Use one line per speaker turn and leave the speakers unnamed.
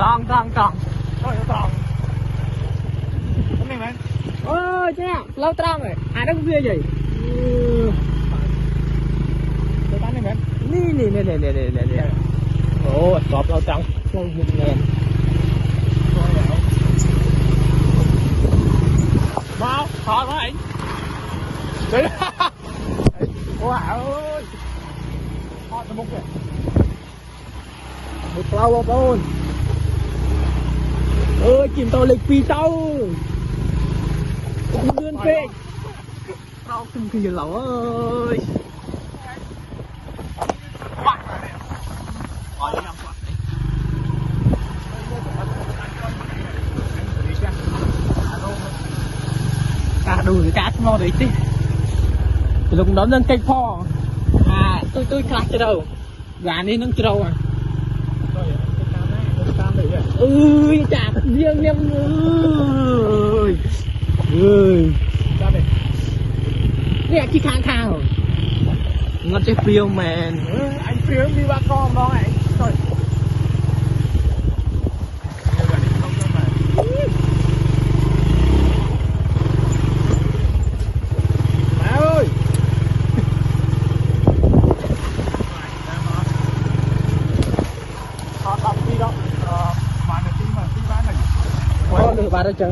tròn tròn tròn
Thôi nó tròn. Cái này mày.
ơi chứ nào lâu tròn rồi ai đang kia gì
Cái tán này mày.
nè ồ cọp lâu tròn lâu nhìn nè
Mau, thò nó anh. Đấy. Wow ơi. Thò nó bốc kìa.
một lâu không ơi chìm tàu lịch phi tàu đơn phê tao không khi lẩu ơi cả đủ cái cá ngon đấy chứ lúc đó nâng cây pho à tôi khát cho đâu gà đi nâng cho đâu à ơi chả riêng em ơi ơi
ra đây.
nè chỉ khang khang rồi ngon chơi phiêu man
Anh phiếu đi ba con đó anh. Thôi. Mẹ ơi. Họ đọc đi đâu? Mà được tí bán này.
có được bà đó chứ